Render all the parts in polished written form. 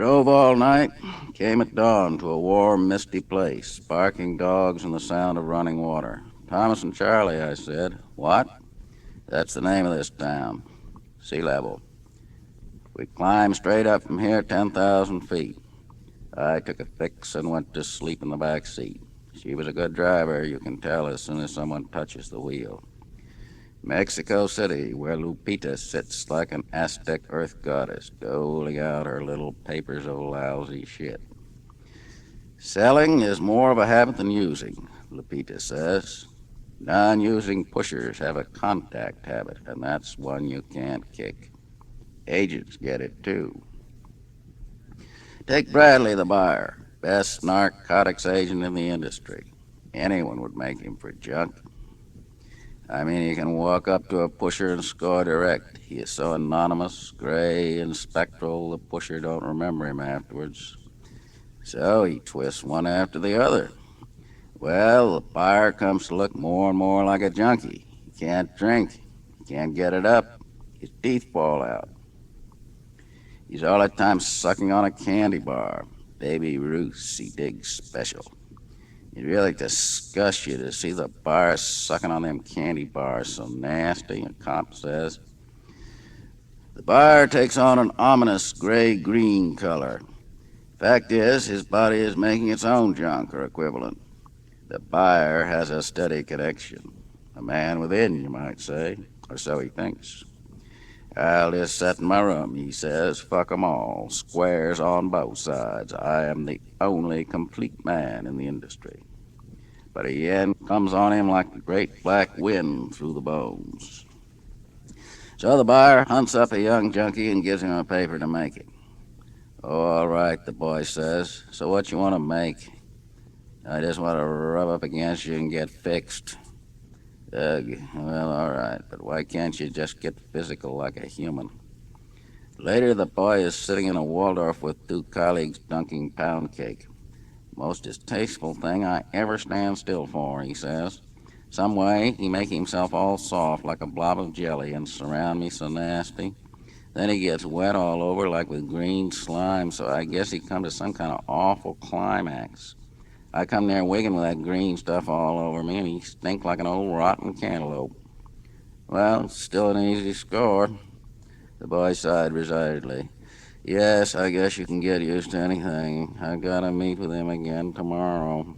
Drove all night, came at dawn to a warm, misty place, barking dogs and the sound of running water. Thomas and Charlie, I said. What? That's the name of this town. Sea level. We climbed straight up from here 10,000 feet. I took a fix and went to sleep in the back seat. She was a good driver, you can tell as soon as someone touches the wheel. Mexico City, where Lupita sits like an Aztec earth goddess, doling out her little papers of lousy shit. Selling is more of a habit than using, Lupita says. Non-using pushers have a contact habit, and that's one you can't kick. Agents get it, too. Take Bradley, the buyer, best narcotics agent in the industry. Anyone would make him for junk. I mean, he can walk up to a pusher and score direct. He is so anonymous, gray, and spectral, the pusher don't remember him afterwards. So he twists one after the other. Well, the buyer comes to look more and more like a junkie. He can't drink. He can't get it up. His teeth fall out. He's all the time sucking on a candy bar. Baby Ruth's he digs special. It really disgusts you to see the bar sucking on them candy bars so nasty, a cop says. The bar takes on an ominous gray-green color. Fact is, his body is making its own junk or equivalent. The buyer has a steady connection. A man within, you might say, or so he thinks. I'll just sit in my room, he says. Fuck 'em all. Squares on both sides. I am the only complete man in the industry. But the end comes on him like the great black wind through the bones. So the buyer hunts up a young junkie and gives him a paper to make it. Oh, all right, the boy says. So what you want to make? I just want to rub up against you and get fixed. Ugh, well, all right, but why can't you just get physical like a human? Later, the boy is sitting in a Waldorf with two colleagues dunking pound cake. Most distasteful thing I ever stand still for, he says. Some way, he make himself all soft like a blob of jelly and surround me so nasty. Then he gets wet all over like with green slime, so I guess he come to some kind of awful climax. I come there wigging with that green stuff all over me, and he stink like an old rotten cantaloupe. Well, it's still an easy score. The boy sighed resignedly. Yes, I guess you can get used to anything. I've got to meet with him again tomorrow.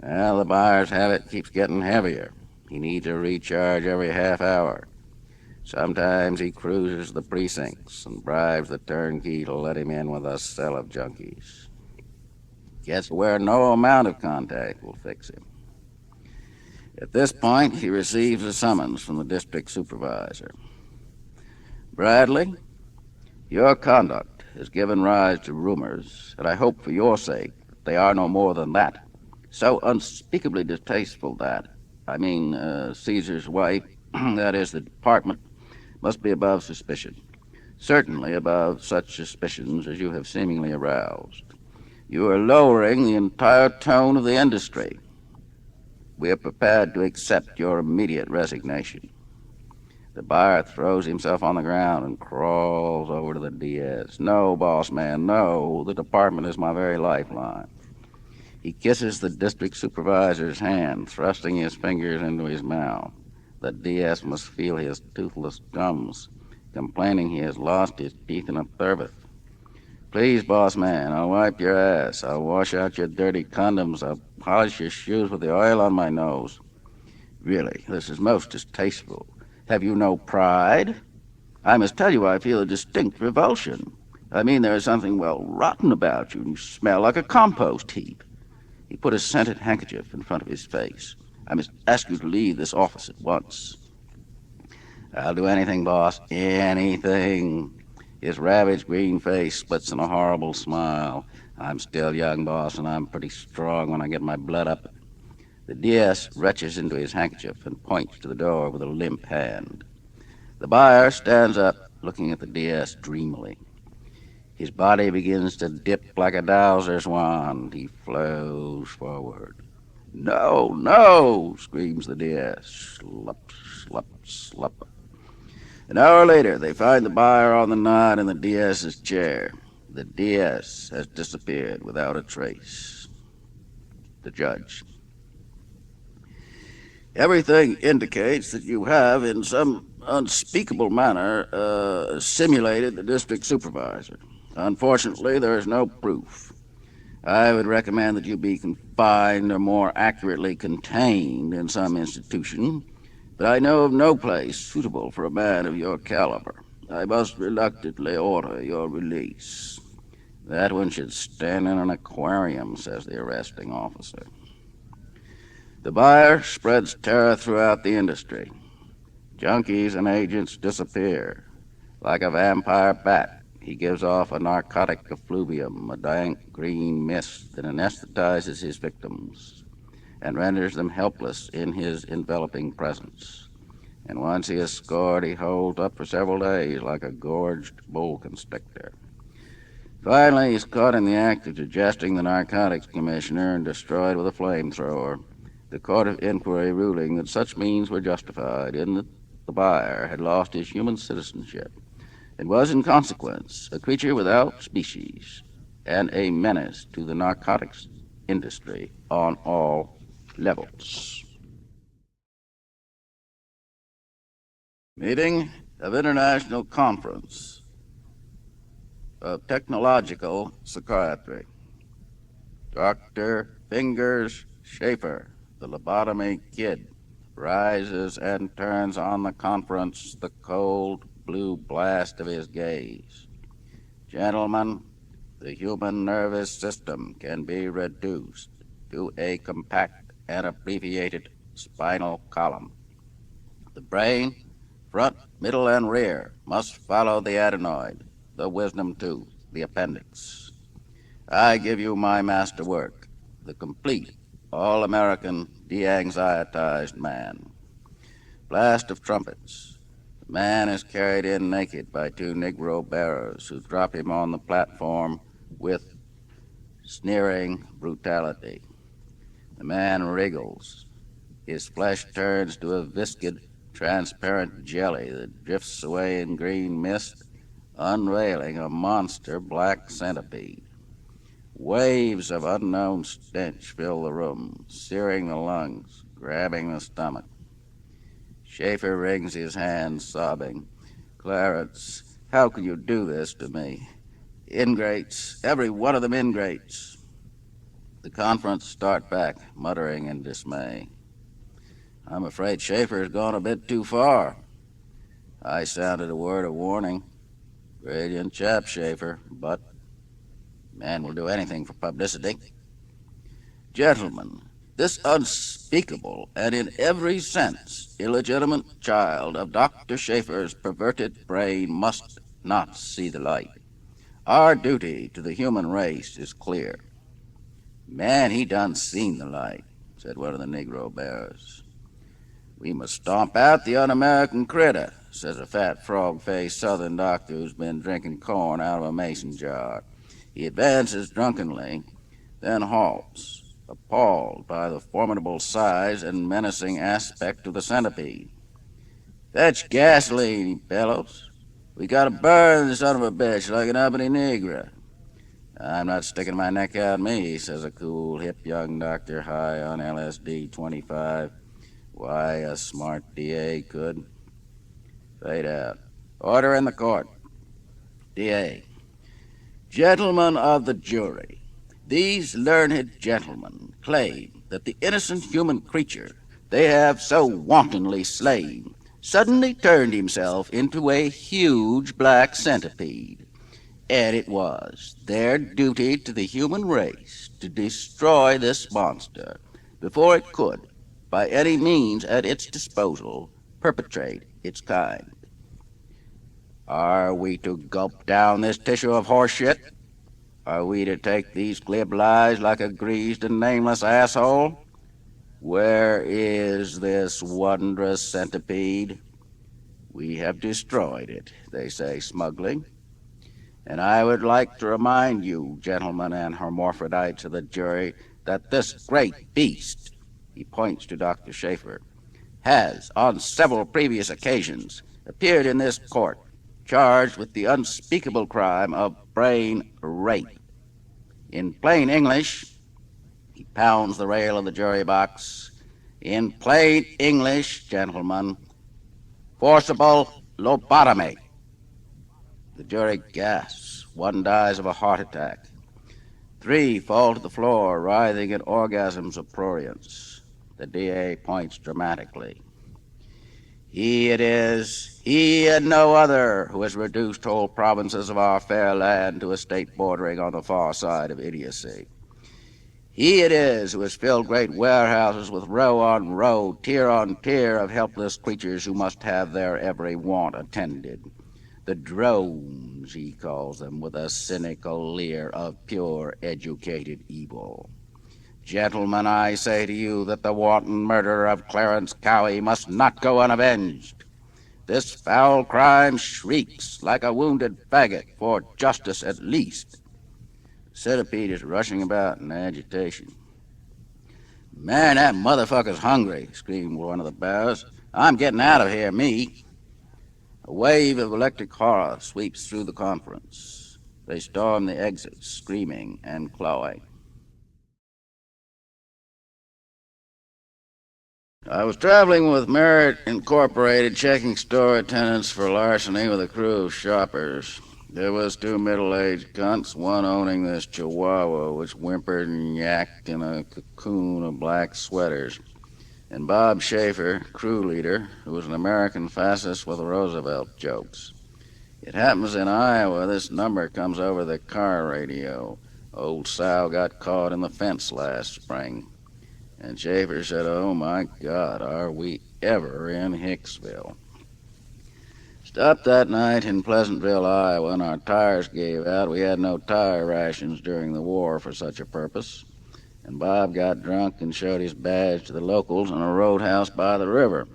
Well, the buyer's habit keeps getting heavier. He needs a recharge every half hour. Sometimes he cruises the precincts and bribes the turnkey to let him in with a cell of junkies. Gets where no amount of contact will fix him. At this point, he receives a summons from the district supervisor. Bradley, your conduct has given rise to rumors, and I hope for your sake that they are no more than that. So unspeakably distasteful that, Caesar's wife, that is the department, must be above suspicion. Certainly above such suspicions as you have seemingly aroused. You are lowering the entire tone of the industry. We are prepared to accept your immediate resignation. The buyer throws himself on the ground and crawls over to the DS. No, boss man, no. The department is my very lifeline. He kisses the district supervisor's hand, thrusting his fingers into his mouth. The DS must feel his toothless gums, complaining he has lost his teeth in a turbot. Please, boss man, I'll wipe your ass. I'll wash out your dirty condoms. I'll polish your shoes with the oil on my nose. Really, this is most distasteful. Have you no pride? I must tell you I feel a distinct revulsion. I mean, there is something, well, rotten about you, and you smell like a compost heap. He put a scented handkerchief in front of his face. I must ask you to leave this office at once. I'll do anything, boss. Anything. His ravaged green face splits in a horrible smile. I'm still young, boss, and I'm pretty strong when I get my blood up. The DS reaches into his handkerchief and points to the door with a limp hand. The buyer stands up, looking at the DS dreamily. His body begins to dip like a dowser's wand. He flows forward. No, no, screams the DS. Slup, slup, slup. An hour later, they find the buyer on the nod in the DS's chair. The DS has disappeared without a trace. The judge. Everything indicates that you have, in some unspeakable manner, simulated the district supervisor. Unfortunately, there is no proof. I would recommend that you be confined or more accurately contained in some institution, but I know of no place suitable for a man of your caliber. I must reluctantly order your release. That one should stand in an aquarium, says the arresting officer. The buyer spreads terror throughout the industry. Junkies and agents disappear. Like a vampire bat, he gives off a narcotic effluvium, a dank green mist that anesthetizes his victims and renders them helpless in his enveloping presence. And once he is scored, he holds up for several days like a gorged bull constrictor. Finally, he's caught in the act of digesting the narcotics commissioner and destroyed with a flamethrower. The court of inquiry ruling that such means were justified in that the buyer had lost his human citizenship and was, in consequence, a creature without species and a menace to the narcotics industry on all levels. Meeting of International Conference of Technological Psychiatry. Dr. Fingers Schaefer, the lobotomy kid, rises and turns on the conference the cold blue blast of his gaze. Gentlemen, the human nervous system can be reduced to a compact and abbreviated spinal column. The brain, front, middle, and rear, must follow the adenoid, the wisdom tooth, the appendix. I give you my masterwork, the complete, all-American, de-anxietized man. Blast of trumpets. The man is carried in naked by two Negro bearers who drop him on the platform with sneering brutality. The man wriggles. His flesh turns to a viscid, transparent jelly that drifts away in green mist, unveiling a monster black centipede. Waves of unknown stench fill the room, searing the lungs, grabbing the stomach. Schaefer wrings his hands, sobbing. Clarence, how can you do this to me? Ingrates, every one of them ingrates. The conference start back, muttering in dismay. I'm afraid Schaefer's gone a bit too far. I sounded a word of warning. Brilliant chap, Schaefer, but man will do anything for publicity. Gentlemen, this unspeakable and in every sense illegitimate child of Dr. Schaefer's perverted brain must not see the light. Our duty to the human race is clear. Man, he done seen the light, said one of the Negro bearers. We must stomp out the un-American critter, says a fat frog-faced Southern doctor who's been drinking corn out of a mason jar. He advances drunkenly, then halts, appalled by the formidable size and menacing aspect of the centipede. Fetch gasoline, he bellows. We gotta burn the son of a bitch like an uppity negro. I'm not sticking my neck out me, says a cool, hip young doctor high on LSD 25. Why, a smart DA could. Fade out. Order in the court. DA. Gentlemen of the jury, these learned gentlemen claim that the innocent human creature they have so wantonly slain suddenly turned himself into a huge black centipede, and it was their duty to the human race to destroy this monster before it could, by any means at its disposal, perpetrate its kind. Are we to gulp down this tissue of horseshit? Are we to take these glib lies like a greased and nameless asshole? Where is this wondrous centipede? We have destroyed it, they say smugly. And I would like to remind you, gentlemen and hermaphrodites of the jury, that this great beast, he points to Dr. Schaefer, has, on several previous occasions, appeared in this court, charged with the unspeakable crime of brain rape. In plain English, he pounds the rail of the jury box. In plain English, gentlemen, forcible lobotomy. The jury gasps. One dies of a heart attack. 3 fall to the floor, writhing in orgasms of prurience. The DA points dramatically. He it is, he and no other, who has reduced whole provinces of our fair land to a state bordering on the far side of idiocy. He it is who has filled great warehouses with row on row, tier on tier of helpless creatures who must have their every want attended. The drones, he calls them, with a cynical leer of pure educated evil. Gentlemen, I say to you that the wanton murder of Clarence Cowie must not go unavenged. This foul crime shrieks like a wounded faggot for justice at least. Centipede is rushing about in agitation. Man, that motherfucker's hungry, screamed one of the bears. I'm getting out of here, me. A wave of electric horror sweeps through the conference. They storm the exits, screaming and clawing. I was traveling with Merritt Incorporated, checking store attendants for larceny with a crew of shoppers. There was 2 middle-aged cunts, one owning this chihuahua, which whimpered and yacked in a cocoon of black sweaters, and Bob Schaefer, crew leader, who was an American fascist with Roosevelt jokes. It happens in Iowa this number comes over the car radio. Old Sal got caught in the fence last spring. And Schaefer said, "Oh my God, are we ever in Hicksville?" Stopped that night in Pleasantville, Iowa, and our tires gave out. We had no tire rations during the war for such a purpose. And Bob got drunk and showed his badge to the locals in a roadhouse by the river.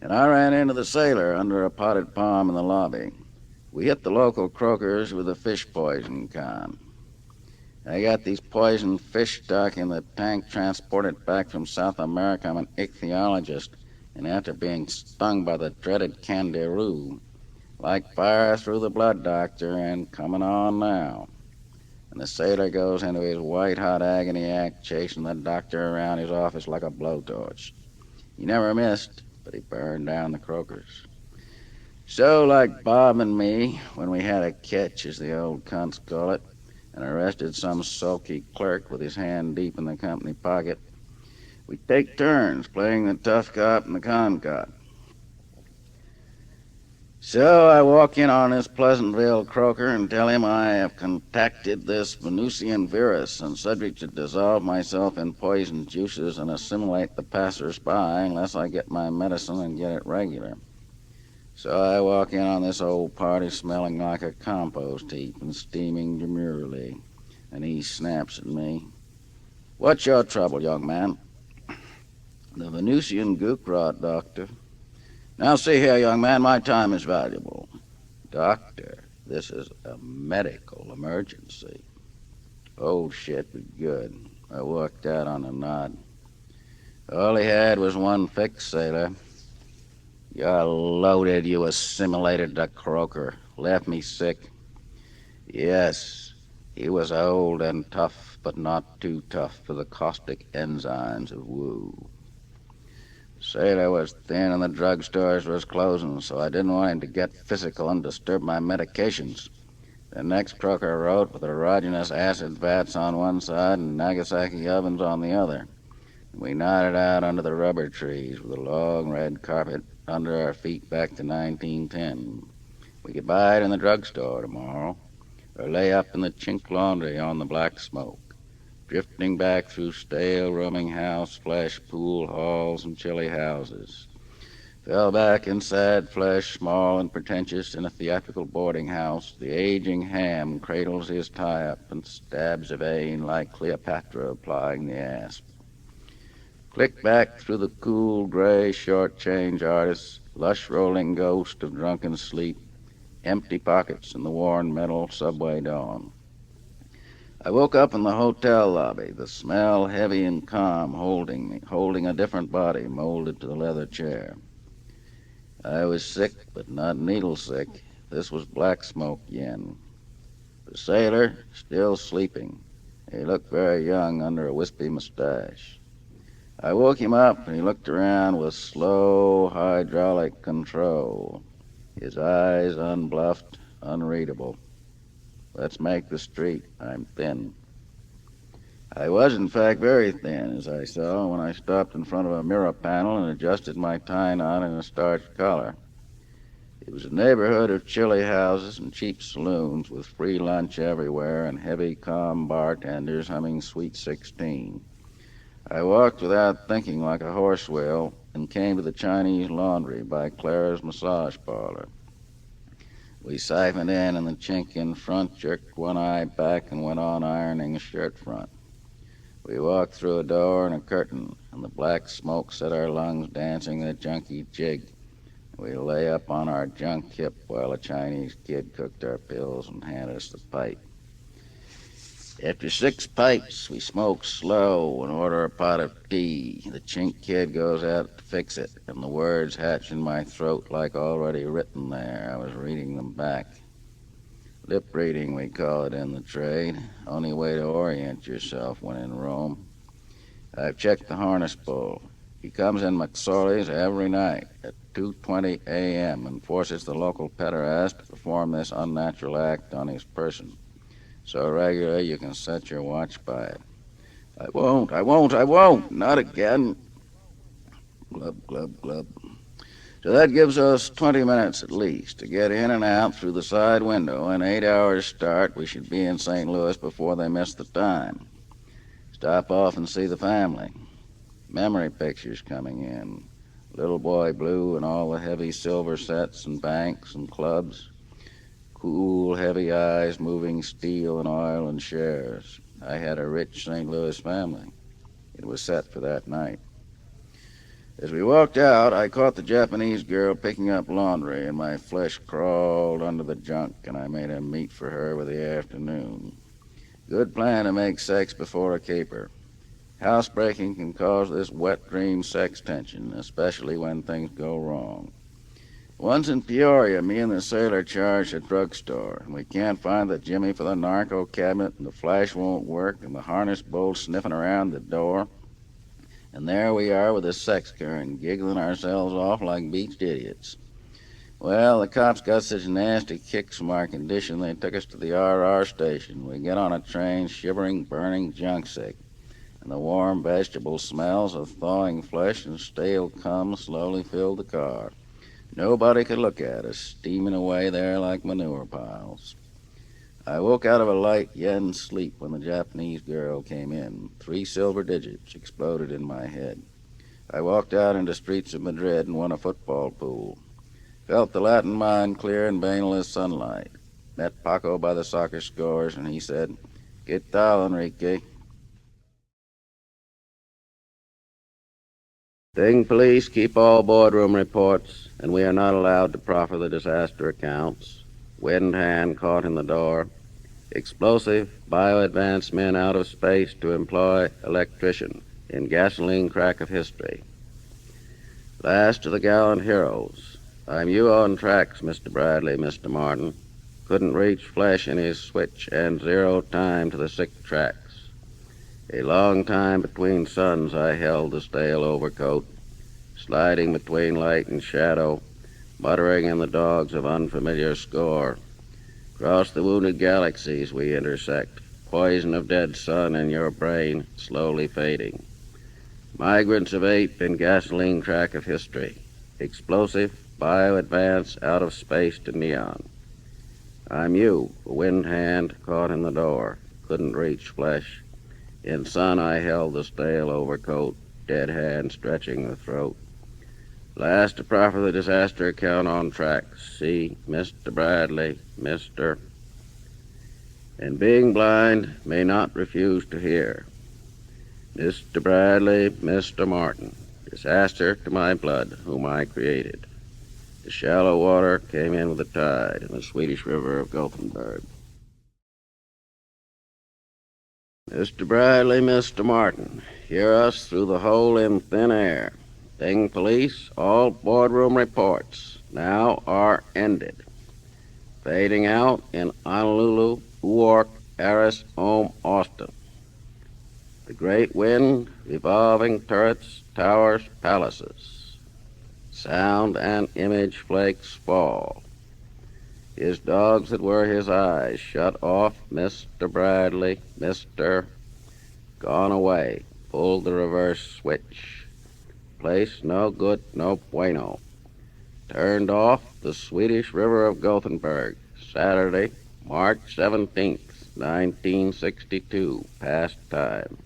And I ran into the sailor under a potted palm in the lobby. We hit the local croakers with a fish poison con. I got these poisoned fish stuck in the tank transported back from South America. I'm an ichthyologist, and after being stung by the dreaded candiru, like fire through the blood, doctor, and coming on now. And the sailor goes into his white-hot agony act, chasing the doctor around his office like a blowtorch. He never missed, but he burned down the croakers. So, like Bob and me, when we had a catch, as the old cunts call it, and arrested some sulky clerk with his hand deep in the company pocket, we take turns playing the tough cop and the con cop. So I walk in on this Pleasantville croaker and tell him I have contacted this Venusian virus and subject to dissolve myself in poisoned juices and assimilate the passers-by unless I get my medicine and get it regular. So I walk in on this old party smelling like a compost heap and steaming demurely, and he snaps at me. "What's your trouble, young man?" "The Venusian gook rot, doctor." "Now see here, young man, my time is valuable." "Doctor, this is a medical emergency." Old shit, but good. I walked out on a nod. All he had was one fix, sailor. "You're loaded, you assimilated the croaker. Left me sick." Yes, he was old and tough, but not too tough for the caustic enzymes of woo. Sailor was thin and the drugstores was closing, so I didn't want him to get physical and disturb my medications. The next croaker wrote with erogenous acid vats on one side and Nagasaki ovens on the other. We nodded out under the rubber trees with a long red carpet under our feet back to 1910. We could buy it in the drugstore tomorrow, or lay up in the chink laundry on the black smoke, drifting back through stale rooming house, flesh, pool halls, and chilly houses. Fell back in sad flesh, small and pretentious, in a theatrical boarding house. The aging ham cradles his tie-up and stabs a vein like Cleopatra applying the asp. Click back through the cool, gray, short-change artists, lush rolling ghost of drunken sleep, empty pockets in the worn metal subway dawn. I woke up in the hotel lobby, the smell heavy and calm holding me, holding a different body molded to the leather chair. I was sick, but not needle sick. This was black smoke yen. The sailor, still sleeping. He looked very young under a wispy mustache. I woke him up, and he looked around with slow hydraulic control, his eyes unbluffed, unreadable. Let's make the street. I'm thin. I was, in fact, very thin, as I saw when I stopped in front of a mirror panel and adjusted my tie knot and a starched collar. It was a neighborhood of chilly houses and cheap saloons with free lunch everywhere and heavy, calm bartenders humming Sweet 16. I walked without thinking like a horse will and came to the Chinese laundry by Clara's massage parlor. We siphoned in the chink in front, jerked one eye back, and went on ironing a shirt front. We walked through a door and a curtain, and the black smoke set our lungs dancing the junkie jig. We lay up on our junk hip while a Chinese kid cooked our pills and handed us the pipe. After 6 pipes, we smoke slow and order a pot of tea. The chink kid goes out to fix it, and the words hatch in my throat like already written there. I was reading them back. Lip reading, we call it in the trade. Only way to orient yourself when in Rome. I've checked the harness bull. He comes in McSorley's every night at 2:20 a.m. and forces the local pederast to perform this unnatural act on his person. So regular you can set your watch by it. I won't, not again. Glub, glub, glub. So that gives us 20 minutes at least to get in and out through the side window. In 8 hours start, we should be in St. Louis before they miss the time. Stop off and see the family. Memory pictures coming in. Little Boy Blue and all the heavy silver sets and banks and clubs. Cool, heavy eyes moving steel and oil and shares. I had a rich St. Louis family. It was set for that night. As we walked out, I caught the Japanese girl picking up laundry, and my flesh crawled under the junk, and I made a meet for her with the afternoon. Good plan to make sex before a caper. Housebreaking can cause this wet dream sex tension, especially when things go wrong. Once in Peoria, me and the sailor charged a drugstore, and we can't find the jimmy for the narco cabinet, and the flash won't work, and the harness bull sniffing around the door. And there we are with the sex current, giggling ourselves off like beached idiots. Well, the cops got such nasty kicks from our condition, they took us to the RR station. We get on a train, shivering, burning, junk sick, and the warm vegetable smells of thawing flesh and stale cum slowly filled the car. Nobody could look at us, steaming away there like manure piles. I woke out of a light yen sleep when the Japanese girl came in. 3 silver digits exploded in my head. I walked out into streets of Madrid and won a football pool. Felt the Latin mind clear in baneless sunlight. Met Paco by the soccer scores, and he said, "¿Qué tal, Enrique?" Sting police keep all boardroom reports, and we are not allowed to proffer the disaster accounts. Wind hand caught in the door. Explosive, bio-advanced men out of space to employ electrician in gasoline crack of history. Last of the gallant heroes. I'm you on tracks, Mr. Bradley, Mr. Martin. Couldn't reach flesh in his switch and 0 time to the sick tracks. A long time between suns I held the stale overcoat, sliding between light and shadow, muttering in the dogs of unfamiliar score. Across the wounded galaxies we intersect, poison of dead sun in your brain, slowly fading. Migrants of ape in gasoline track of history, explosive, bio-advance, out of space to neon. I'm you, a wind hand caught in the door, couldn't reach flesh. In sun I held the stale overcoat, dead hand stretching the throat. Last to proffer the disaster account on tracks. See, Mr. Bradley, Mr. And being blind, may not refuse to hear. Mr. Bradley, Mr. Martin, disaster to my blood, whom I created. The shallow water came in with the tide in the Swedish river of Gothenburg. Mr. Bradley, Mr. Martin, hear us through the hole in thin air. Thing police, all boardroom reports now are ended. Fading out in Honolulu, Uork, Aris, Austin. The great wind, revolving turrets, towers, palaces. Sound and image flakes fall. His dogs that were his eyes shut off, Mr. Bradley, Mr. Gone away. Pulled the reverse switch. Place no good, no bueno. Turned off the Swedish river of Gothenburg. Saturday, March 17th, 1962. Past time.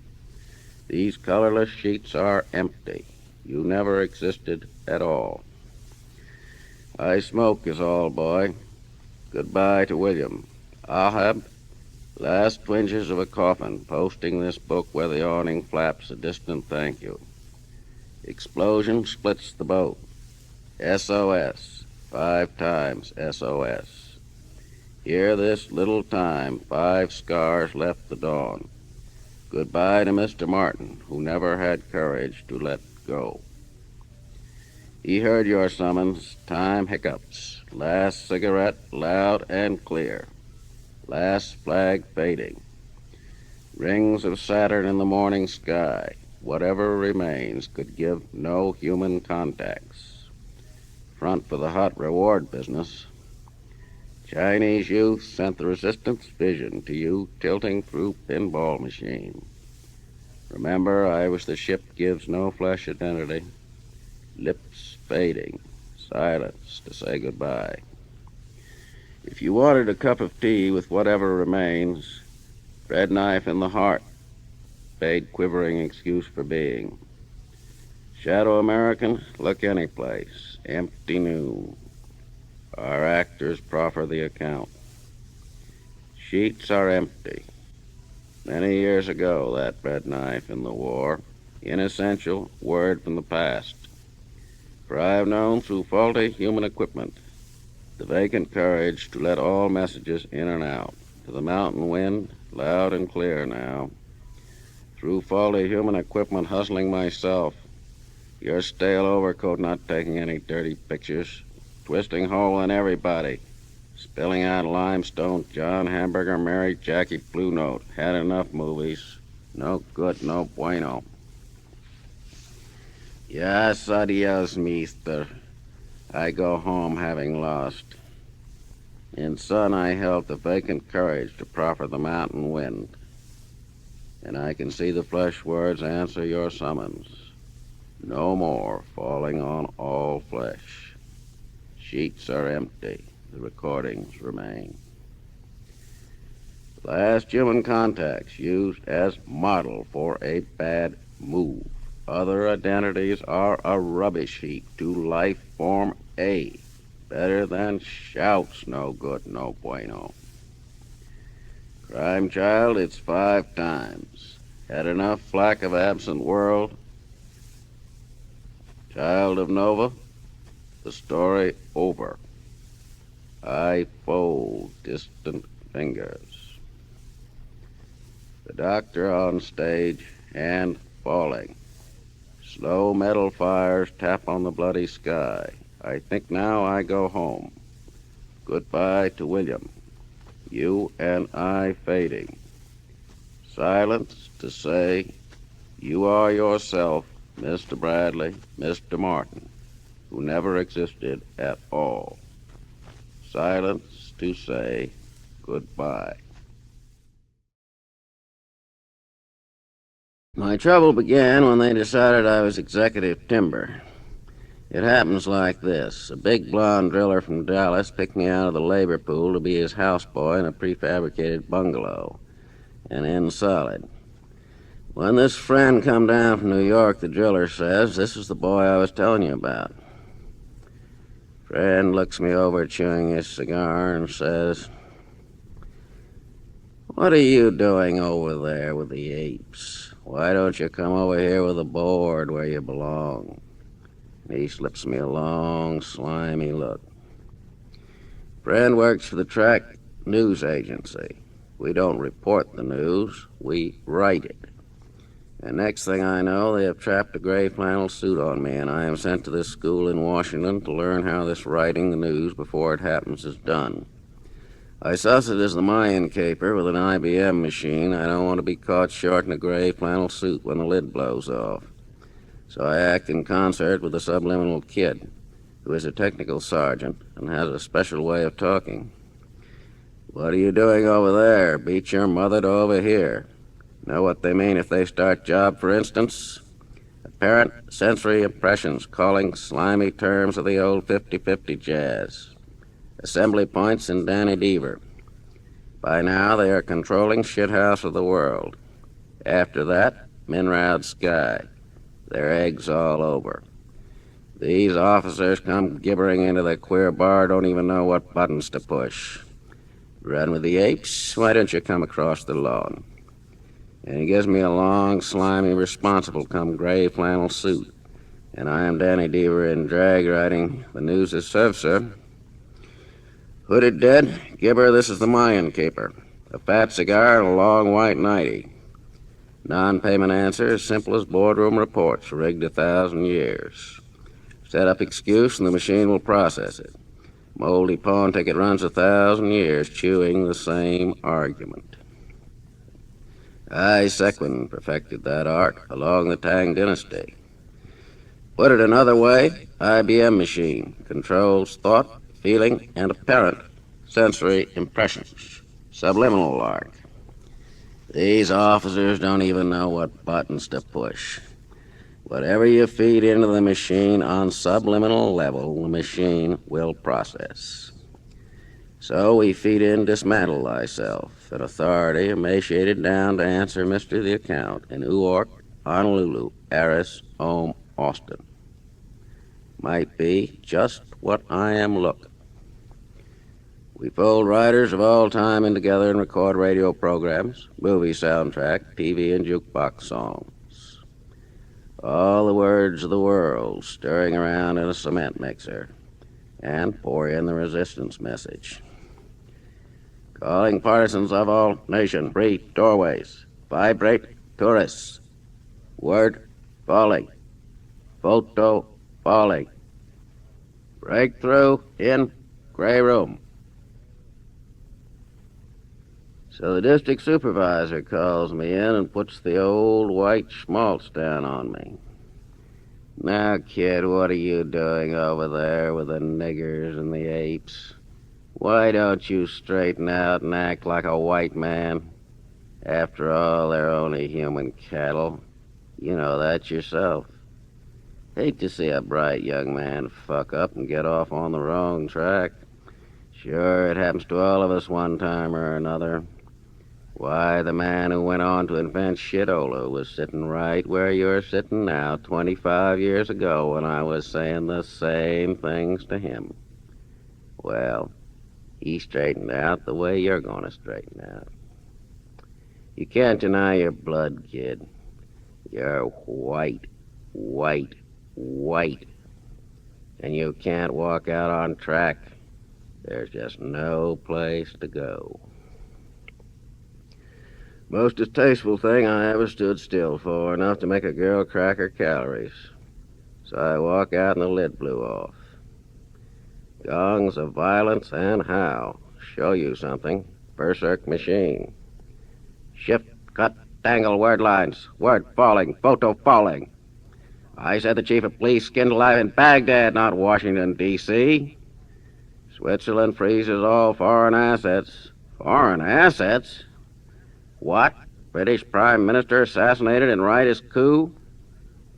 These colorless sheets are empty. You never existed at all. I smoke is all, boy. Goodbye to William. Ahab, last twinges of a coffin, posting this book where the awning flaps a distant thank you. Explosion splits the boat. SOS, 5 times SOS. Here this little time, 5 scars left the dawn. Goodbye to Mr. Martin, who never had courage to let go. He heard your summons, time hiccups. Last cigarette, loud and clear. Last flag fading. Rings of Saturn in the morning sky. Whatever remains could give no human contacts. Front for the hot reward business. Chinese youth sent the resistance vision to you tilting through pinball machine. Remember, I was the ship gives no flesh identity. Lips fading. Silence to say goodbye. If you wanted a cup of tea with whatever remains, bread knife in the heart, paid quivering excuse for being. Shadow American, look any place. Empty noon. Our actors proffer the account. Sheets are empty. Many years ago, that bread knife in the war. Inessential, word from the past. For I have known through faulty human equipment the vacant courage to let all messages in and out. To the mountain wind, loud and clear now. Through faulty human equipment hustling myself. Your stale overcoat not taking any dirty pictures. Twisting hole in everybody. Spilling out limestone, John Hamburger, Mary, Jackie, Blue Note. Had enough movies. No good, no bueno. Yes, adios, mister. I go home having lost. In sun I held the vacant courage to proffer the mountain wind. And I can see the flesh words answer your summons. No more falling on all flesh. Sheets are empty. The recordings remain. Last human contacts used as model for a bad move. Other identities are a rubbish heap to life form A. Better than shouts, no good, no bueno. Crime child, it's 5 times. Had enough flack of absent world. Child of Nova, the story over. I fold distant fingers. The doctor on stage, hand falling. Slow metal fires tap on the bloody sky. I think now I go home. Goodbye to William. You and I fading. Silence to say, you are yourself, Mr. Bradley, Mr. Martin, who never existed at all. Silence to say goodbye. My trouble began when they decided I was executive timber. It happens like this. A big blonde driller from Dallas picked me out of the labor pool to be his houseboy in a prefabricated bungalow, and in solid. When this friend come down from New York, the driller says, "This is the boy I was telling you about." Friend looks me over chewing his cigar and says, "What are you doing over there with the apes? Why don't you come over here with a board where you belong?" He slips me a long, slimy look. Friend works for the track news agency. We don't report the news, we write it. And next thing I know, they have trapped a gray flannel suit on me, and I am sent to this school in Washington to learn how this writing the news before it happens is done. I suss it as the Mayan caper with an IBM machine. I don't want to be caught short in a gray flannel suit when the lid blows off. So I act in concert with the subliminal kid, who is a technical sergeant and has a special way of talking. What are you doing over there? Beat your mother to over here. Know what they mean if they start job, for instance? Apparent sensory impressions, calling slimy terms of the old 50-50 jazz. Assembly points in Danny Deaver. By now, they are controlling shithouse of the world. After that, Minrad Sky. Their eggs all over. These officers come gibbering into the queer bar, don't even know what buttons to push. Run with the apes? Why don't you come across the lawn? And he gives me a long, slimy, responsible come gray flannel suit. And I am Danny Deaver in drag riding. The news is served, sir. Hooded dead? Gibber, this is the Mayan caper. A fat cigar and a long white nightie. Non-payment answers, simple as boardroom reports, rigged 1,000 years. Set up excuse and the machine will process it. Moldy pawn ticket runs 1,000 years, chewing the same argument. I, Sequin, perfected that art along the Tang dynasty. Put it another way, IBM machine controls thought, feeling, and apparent sensory impressions. Subliminal art. These officers don't even know what buttons to push. Whatever you feed into the machine on subliminal level, the machine will process. So we feed in Dismantle Thyself, an authority emaciated down to answer Mr. the Account in Uork, Honolulu, Aris, Ohm, Austin. Might be just what I am looking. We fold writers of all time in together and record radio programs, movie soundtrack, TV and jukebox songs. All the words of the world stirring around in a cement mixer, and pour in the resistance message. Calling partisans of all nation, free doorways, vibrate tourists. Word falling, photo falling. Breakthrough in gray room. So the district supervisor calls me in and puts the old white schmaltz down on me. Now, kid, what are you doing over there with the niggers and the apes? Why don't you straighten out and act like a white man? After all, they're only human cattle. You know that yourself. Hate to see a bright young man fuck up and get off on the wrong track. Sure, it happens to all of us one time or another. Why, the man who went on to invent shitola was sitting right where you're sitting now 25 years ago when I was saying the same things to him. Well, he straightened out the way you're going to straighten out. You can't deny your blood, kid. You're white, white, white. And you can't walk out on track. There's just no place to go. Most distasteful thing I ever stood still for, enough to make a girl crack her calories. So I walk out and the lid blew off. Gongs of violence and how. Show you something. Berserk machine. Shift, cut, dangle, word lines. Word falling, photo falling. I said the chief of police skinned alive in Baghdad, not Washington, D.C. Switzerland freezes all foreign assets. Foreign assets? What? British Prime Minister assassinated in rightist coup?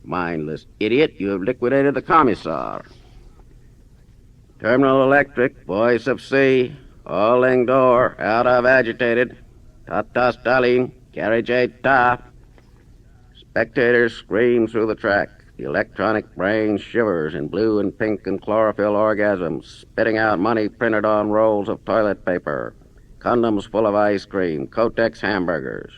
Mindless idiot, you have liquidated the commissar. Terminal Electric, voice of sea, hauling door, out of agitated. Ta-ta, Stalin, carriage ta. Spectators scream through the track. The electronic brain shivers in blue and pink and chlorophyll orgasms, spitting out money printed on rolls of toilet paper. Condoms full of ice cream, Kotex hamburgers.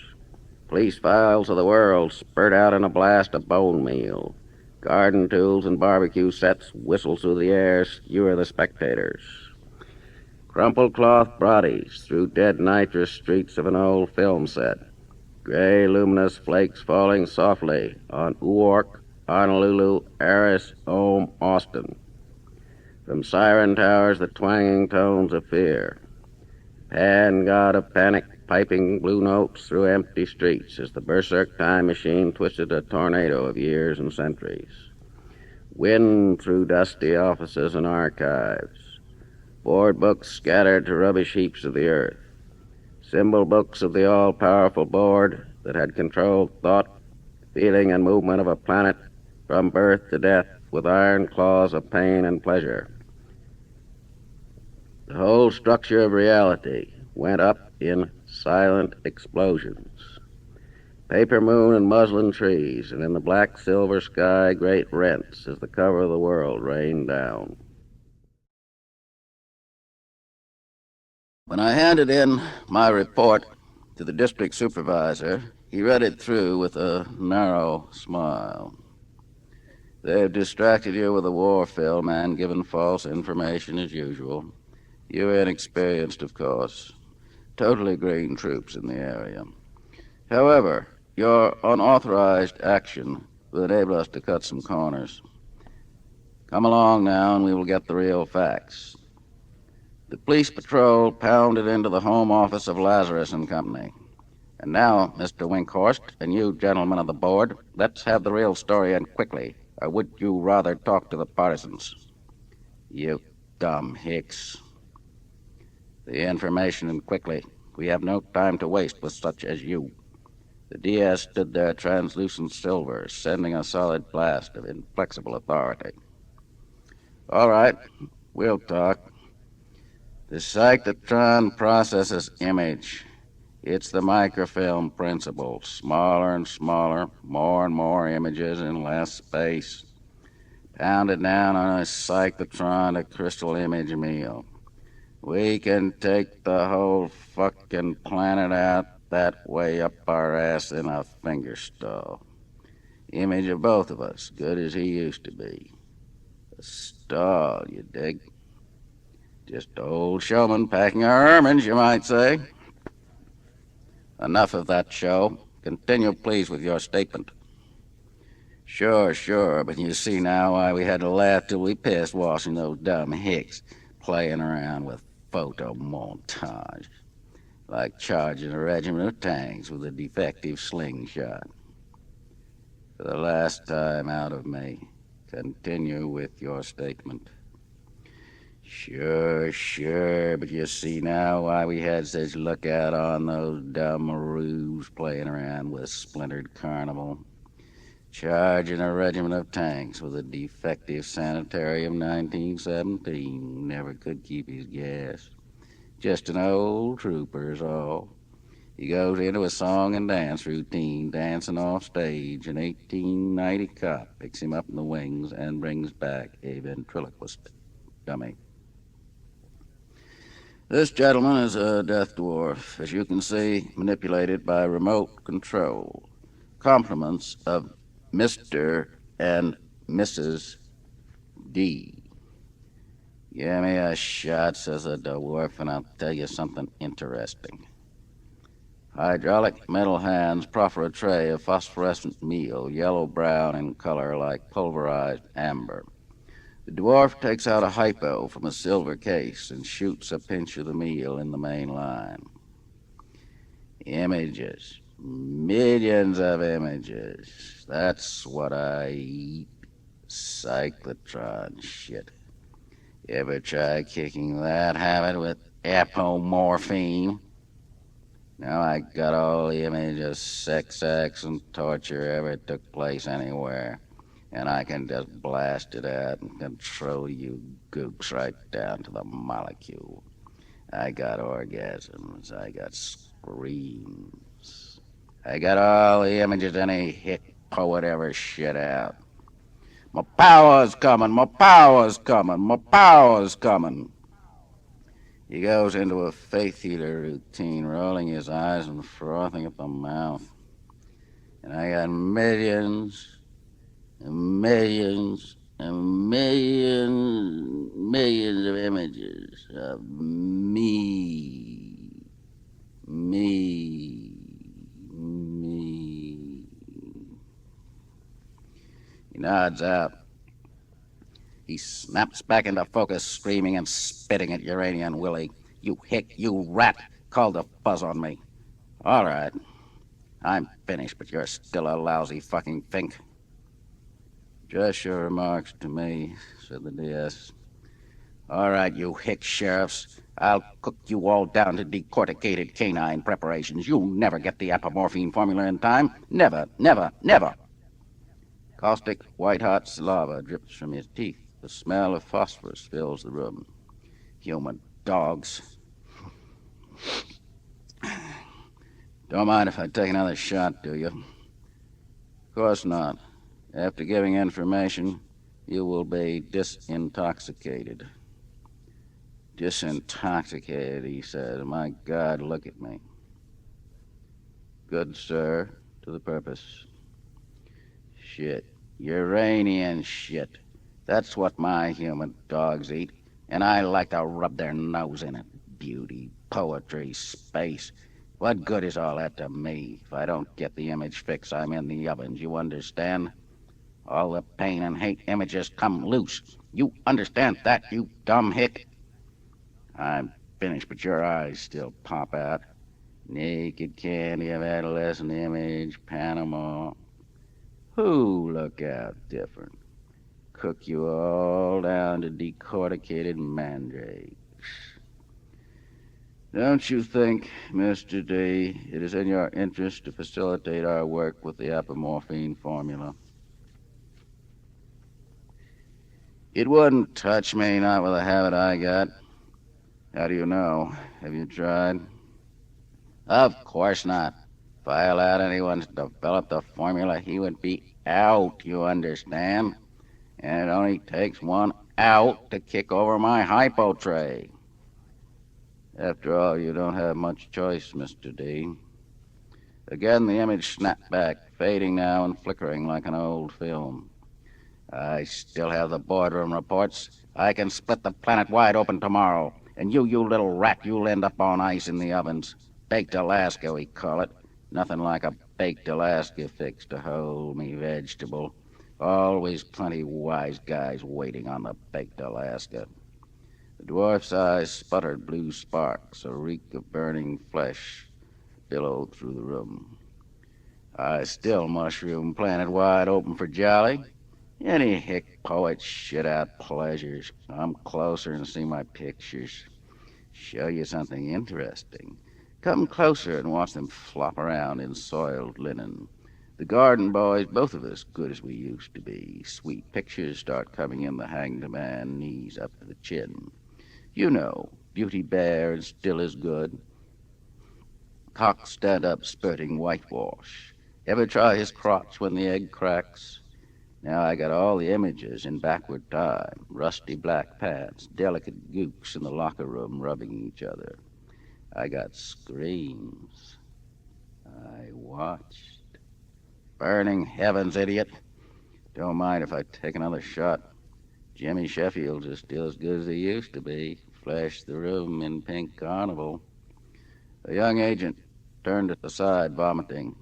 Police files of the world spurt out in a blast of bone meal. Garden tools and barbecue sets whistle through the air, skewer the spectators. Crumpled cloth bodies through dead nitrous streets of an old film set. Gray luminous flakes falling softly on Uork, Honolulu, Aris, Ohm, Austin. From siren towers the twanging tones of fear. Pan god of panic, piping blue notes through empty streets as the berserk time machine twisted a tornado of years and centuries. Wind through dusty offices and archives. Board books scattered to rubbish heaps of the earth. Symbol books of the all-powerful board that had controlled thought, feeling, and movement of a planet from birth to death with iron claws of pain and pleasure. The whole structure of reality went up in silent explosions. Paper moon and muslin trees, and in the black silver sky, great rents as the cover of the world rained down. When I handed in my report to the district supervisor, he read it through with a narrow smile. They've distracted you with a war film and given false information as usual. You're inexperienced, of course. Totally green troops in the area. However, your unauthorized action will enable us to cut some corners. Come along now and we will get the real facts. The police patrol pounded into the home office of Lazarus and Company. And now, Mr. Winkhorst, and you gentlemen of the board, let's have the real story and quickly. Or would you rather talk to the partisans? You dumb hicks. The information and quickly. We have no time to waste with such as you. The DS stood there translucent silver, sending a solid blast of inflexible authority. All right, we'll talk. The psychotron processes image. It's the microfilm principle. Smaller and smaller, more and more images in less space. Pounded down on a psychotron to crystal image meal. We can take the whole fucking planet out that way up our ass in a finger stall. Image of both of us, good as he used to be. A stall, you dig? Just old showman packing our ermines, you might say. Enough of that show. Continue, please, with your statement. Sure, but you see now why we had to laugh till we pissed washing those dumb hicks, playing around with photo montage, like charging a regiment of tanks with a defective slingshot. For the last time out of me, continue with your statement. Sure, but you see now why we had such lookout on those dumb rubes playing around with splintered carnival. Charging a regiment of tanks with a defective sanitarium 1917. Never could keep his gas. Just an old trooper is all. He goes into a song and dance routine, dancing off stage. An 1890 cop picks him up in the wings and brings back a ventriloquist dummy. This gentleman is a death dwarf, as you can see, manipulated by remote control. Compliments of Mr. and Mrs. D. Give me a shot, says the dwarf, and I'll tell you something interesting. Hydraulic metal hands proffer a tray of phosphorescent meal, yellow-brown in color like pulverized amber. The dwarf takes out a hypo from a silver case and shoots a pinch of the meal in the main line. Images. Millions of images. That's what I eat. Cyclotron shit. Ever try kicking that habit with apomorphine? Now I got all the images of sex acts and torture ever took place anywhere. And I can just blast it out and control you gooks right down to the molecule. I got orgasms. I got screams. I got all the images any hick poet ever shit out. My power's coming, my power's coming, my power's coming. He goes into a faith healer routine, rolling his eyes and frothing at the mouth. And I got millions and millions and millions of images of me. He nods out. He snaps back into focus, screaming and spitting at Uranian Willy. You hick, you rat, Called a fuzz on me. All right, I'm finished, but you're still a lousy fucking fink. Just your remarks to me, said the DS. All right, you hick sheriffs. I'll cook you all down to decorticated canine preparations. You'll never get the apomorphine formula in time. Never, never, never. Caustic, white-hot saliva drips from his teeth. The smell of phosphorus fills the room. Human dogs. Don't mind if I take another shot, do you? Of course not. After giving information, you will be disintoxicated. Disintoxicated, he said. My God, look at me. Good, sir. To the purpose. Shit. Uranian shit. That's what my human dogs eat, and I like to rub their nose in it. Beauty, poetry, space. What good is all that to me if I don't get the image fix I'm in the ovens, you understand? All the pain and hate images come loose. You understand that, you dumb hick? I'm finished, but your eyes still pop out. Naked candy of adolescent image, Panama. Who look out different? Cook you all down to decorticated mandrakes. Don't you think, Mr. D, it is in your interest to facilitate our work with the apomorphine formula? It wouldn't touch me, not with the habit I got. How do you know? Have you tried? Of course not. If I allowed anyone to develop the formula, he would be out, you understand? And it only takes one out to kick over my hypo tray. After all, you don't have much choice, Mr. D. Again, the image snapped back, fading now and flickering like an old film. I still have the boardroom reports. I can split the planet wide open tomorrow. And you little rat, you'll end up on ice in the ovens. Baked Alaska, we call it. Nothing like a baked Alaska fix to hold me vegetable. Always plenty wise guys waiting on the baked Alaska. The dwarf's eyes sputtered blue sparks. A reek of burning flesh billowed through the room. I still mushroom planet wide open for jolly. Any hick poet shit out pleasures. Come closer and see my pictures. Show you something interesting. Come closer and watch them flop around in soiled linen. The garden boys, both of us, good as we used to be. Sweet pictures start coming in the hanged man, knees up to the chin. You know, beauty bare and still as good. Cock stand up spurting whitewash. Ever try his crotch when the egg cracks? Now I got all the images in backward time. Rusty black pants, delicate gooks in the locker room rubbing each other. I got screams. I watched. Burning heavens, idiot. Don't mind if I take another shot. Jimmy Sheffield's is still as good as he used to be. Flashed the room in pink carnival. A young agent turned aside, vomiting.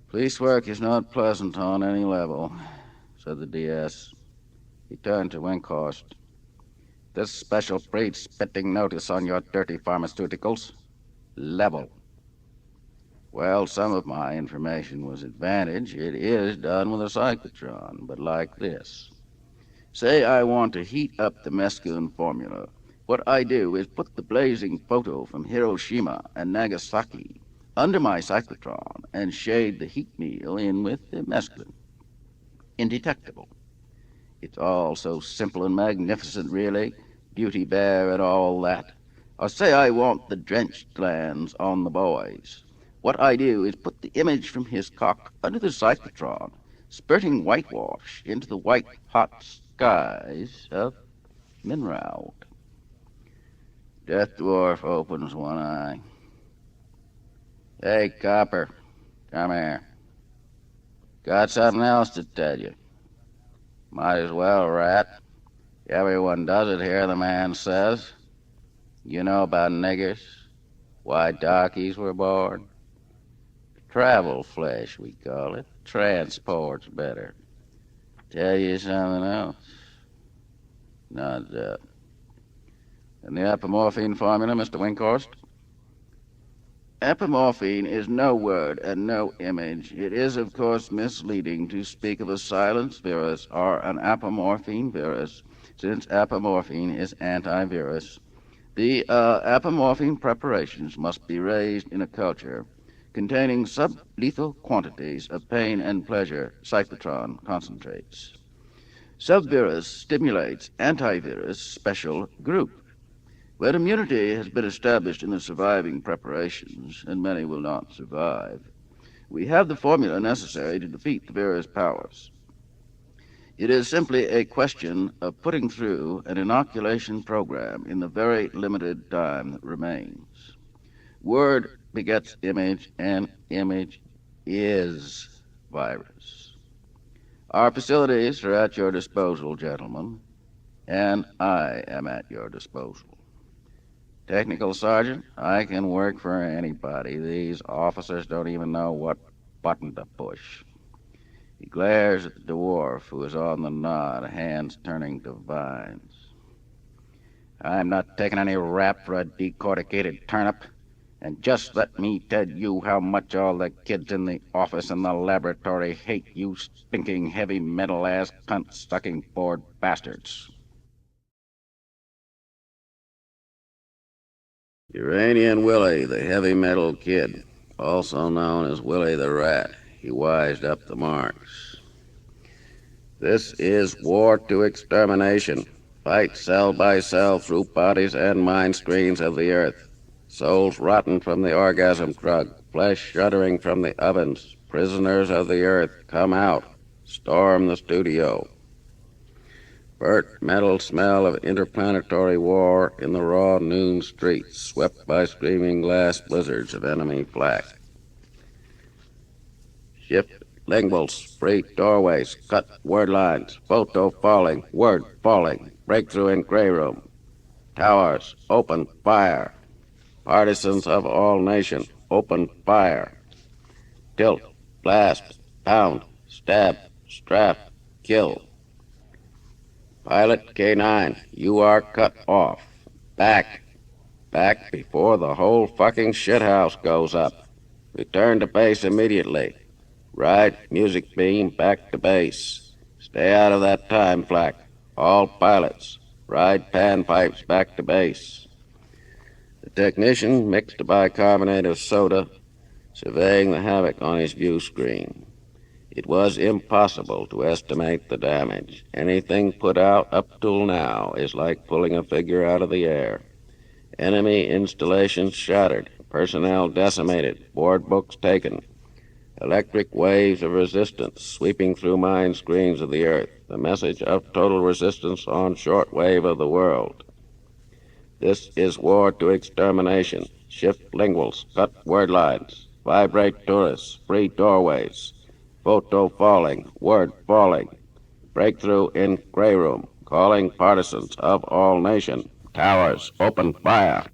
Police work is not pleasant on any level, said the DS. He turned to Winkhorst. This special breed spitting notice on your dirty pharmaceuticals. Level. Well, some of my information was advantage. It is done with a cyclotron, but like this. Say I want to heat up the mescaline formula. What I do is put the blazing photo from Hiroshima and Nagasaki under my cyclotron and shade the heat meal in with the mescaline. Indetectable. It's all so simple and magnificent, really. Beauty bare and all that. Or say I want the drenched glands on the boys. What I do is put the image from his cock under the cyclotron, spurting whitewash into the white hot skies of Minraud. Death Dwarf opens one eye. Hey, Copper, come here. Got something else to tell you. Might as well, rat. Everyone does it here, the man says. You know about niggers, why darkies were born. Travel flesh, we call it. Transport's better. Tell you something else. Nods up. And the apomorphine formula, Mr. Winkhorst? Apomorphine is no word and no image. It is, of course, misleading to speak of a silence virus or an apomorphine virus, since apomorphine is antivirus. The apomorphine preparations must be raised in a culture containing sublethal quantities of pain and pleasure cyclotron concentrates. Subvirus stimulates antivirus special group. When immunity has been established in the surviving preparations, and many will not survive, we have the formula necessary to defeat the virus powers. It is simply a question of putting through an inoculation program in the very limited time that remains. Word begets image, and image is virus. Our facilities are at your disposal, gentlemen, and I am at your disposal. Technical Sergeant, I can work for anybody. These officers don't even know what button to push. He glares at the dwarf who is on the nod, hands turning to vines. I'm not taking any rap for a decorticated turnip. And just let me tell you how much all the kids in the office and the laboratory hate you stinking heavy metal ass cunt-sucking bored bastards. Uranian Willy, the heavy metal kid, also known as Willy the Rat. He wised up the marks. This is war to extermination. Fight cell by cell through bodies and mind screens of the earth. Souls rotten from the orgasm drug, flesh shuddering from the ovens. Prisoners of the earth, come out. Storm the studio. Burnt metal smell of interplanetary war in the raw noon streets, swept by screaming glass blizzards of enemy flak. Shift linguals, free doorways, cut word lines, photo falling, word falling, breakthrough in gray room. Towers, open fire. Partisans of all nation, open fire. Tilt, blast, pound, stab, strap, kill. Pilot K9, you are cut off. Back. Back before the whole fucking shithouse goes up. Return to base immediately. Ride music beam back to base. Stay out of that time flak. All pilots, ride panpipes back to base. The technician mixed a bicarbonate of soda, surveying the havoc on his view screen. It was impossible to estimate the damage. Anything put out up till now is like pulling a figure out of the air. Enemy installations shattered, personnel decimated, board books taken. Electric waves of resistance sweeping through mind screens of the earth. The message of total resistance on shortwave of the world. This is war to extermination. Shift linguals, cut word lines, vibrate tourists, free doorways. Photo falling, word falling. Breakthrough in gray room, calling partisans of all nation. Towers, open fire.